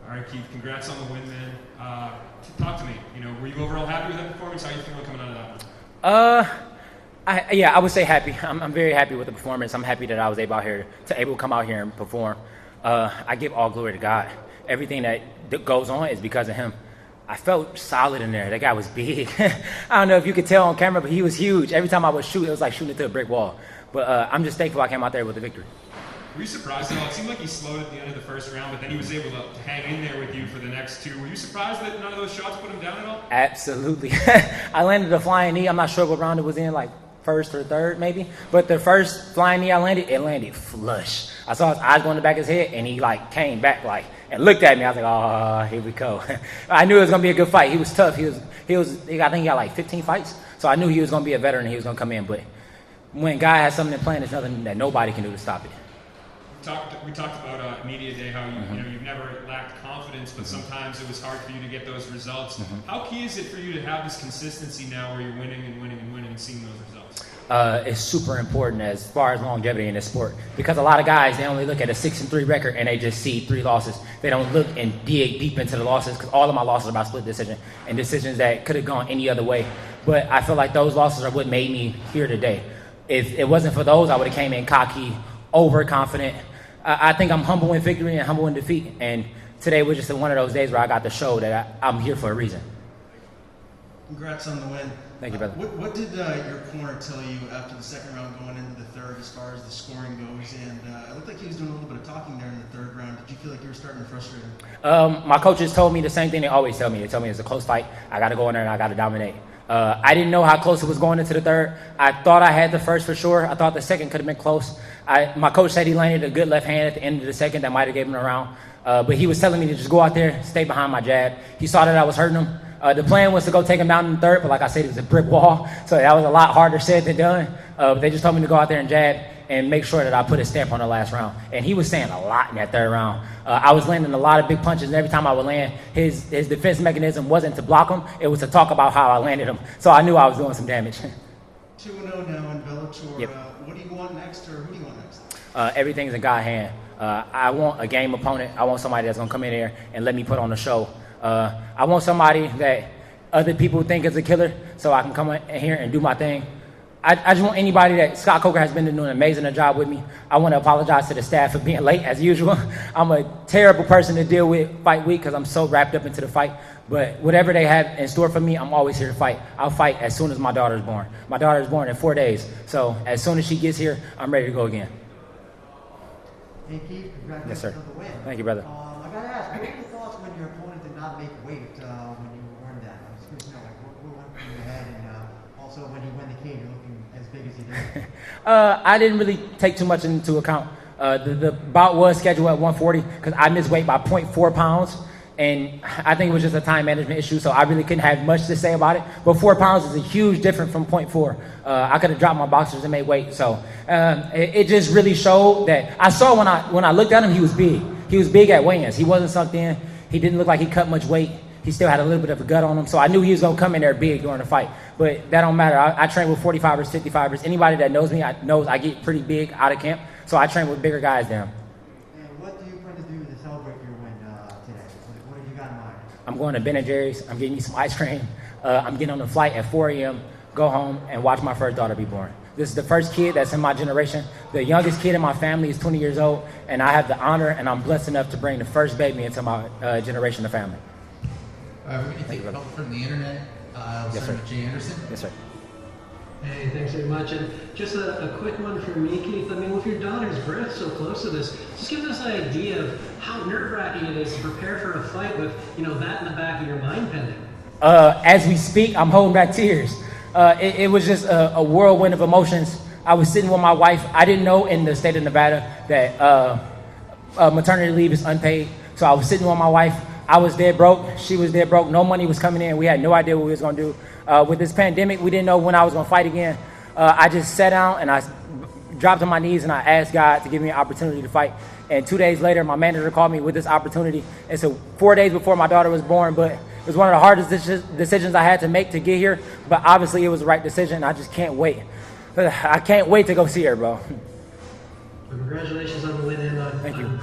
All right, Keith, congrats on the win, man. Talk to me. Were you overall happy with that performance? How are you feeling coming out of that one? I would say happy. I'm very happy with the performance. I'm happy that I was able to come out here and perform. I give all glory to God. Everything that goes on is because of Him. I felt solid in there. That guy was big. I don't know if you could tell on camera, but he was huge. Every time I would shoot, it was like shooting into a brick wall. But I'm just thankful I came out there with a victory. Were you surprised at all? It seemed like he slowed at the end of the first round, but then he was able to hang in there with you for the next two. Were you surprised that none of those shots put him down at all? Absolutely. I landed a flying knee. I'm not sure what round it was in, like first or third maybe. But the first flying knee I landed, it landed flush. I saw his eyes go in the back of his head, and he came back and looked at me. I was like, oh, here we go. I knew it was going to be a good fight. He was tough. I think he got like 15 fights. So I knew he was going to be a veteran and he was going to come in. But when God has something in plan, there's nothing that nobody can do to stop it. We talked about media day, how you've never lacked confidence, but sometimes it was hard for you to get those results. How key is it for you to have this consistency now where you're winning and winning and winning and seeing those results? It's super important as far as longevity in this sport, because a lot of guys, they only look at a 6-3 record and they just see 3 losses. They don't look and dig deep into the losses, because all of my losses are about split decision and decisions that could have gone any other way. But I feel like those losses are what made me here today. If it wasn't for those, I would have came in cocky, overconfident. I think I'm humble in victory and humble in defeat. And today was just one of those days where I got to show that I'm here for a reason. Congrats on the win. Thank you, brother. What did your corner tell you after the second round going into the third as far as the scoring goes? And it looked like he was doing a little bit of talking there in the third round. Did you feel like you were starting to frustrate him? My coaches told me the same thing they always tell me. They tell me it's a close fight. I got to go in there and I got to dominate. I didn't know how close it was going into the third. I thought I had the first for sure. I thought the second could have been close. My coach said he landed a good left hand at the end of the second that might have given him a round. But he was telling me to just go out there, stay behind my jab. He saw that I was hurting him. The plan was to go take him down in the third, but like I said, it was a brick wall. So that was a lot harder said than done. But they just told me to go out there and jab and make sure that I put a stamp on the last round. And he was saying a lot in that third round. I was landing a lot of big punches, and every time I would land, his defense mechanism wasn't to block him. It was to talk about how I landed him. So I knew I was doing some damage. 2-0 now in Bellator. Yep. What do you want next, or who do you want next? Everything's in God's hand. I want a game opponent. I want somebody that's going to come in there and let me put on the show. I want somebody that other people think is a killer, so I can come in here and do my thing. I just want anybody that Scott Coker has been doing an amazing job with me. I want to apologize to the staff for being late as usual. I'm a terrible person to deal with fight week because I'm so wrapped up into the fight. But whatever they have in store for me, I'm always here to fight. I'll fight as soon as my daughter's born. My daughter's born in 4 days. So as soon as she gets here, I'm ready to go again. Hey, Keith, congratulations Yes, sir. on the win. Thank you, brother. I got to ask, what were your thoughts when your opponent did not make weight when you earned that? I was curious to know, what went through your head, and also when he went the cage, you're looking as big as he did. I didn't really take too much into account. The bout was scheduled at 140 because I missed weight by 0.4 pounds. And I think it was just a time management issue, so I really couldn't have much to say about it. But 4 pounds is a huge difference from 0.4. I could have dropped my boxers and made weight. So it just really showed that I saw when I looked at him, he was big. He was big at weigh-ins. He wasn't sunk in. He didn't look like he cut much weight. He still had a little bit of a gut on him. So I knew he was going to come in there big during the fight. But that don't matter. I train with 45ers, 55ers. Anybody that knows me knows I get pretty big out of camp. So I train with bigger guys than him. And what do you plan to do to celebrate your win today? What have you got in mind? I'm going to Ben & Jerry's. I'm getting me some ice cream. I'm getting on the flight at 4 a.m., go home, and watch my first daughter be born. This is the first kid that's in my generation. The youngest kid in my family is 20 years old, and I have the honor and I'm blessed enough to bring the first baby into my generation of family. We're going to take a couple from the internet. Yes, Start sir. with Jay Anderson. Yes, sir. Hey, thanks very much. And just a quick one for me, Keith. I mean, with your daughter's birth so close to this, just give us an idea of how nerve-wracking it is to prepare for a fight with, that in the back of your mind pending. As we speak, I'm holding back tears. It was just a whirlwind of emotions. I was sitting with my wife. I didn't know in the state of Nevada that maternity leave is unpaid. So I was sitting with my wife. I was dead broke. She was dead broke. No money was coming in. We had no idea what we was going to do. With this pandemic, we didn't know when I was going to fight again. I just sat down and I dropped on my knees and I asked God to give me an opportunity to fight. And 2 days later, my manager called me with this opportunity. And so 4 days before my daughter was born, but it was one of the hardest decisions I had to make to get here. But obviously, it was the right decision. I just can't wait. I can't wait to go see her, bro. Congratulations on the win and Thank you. on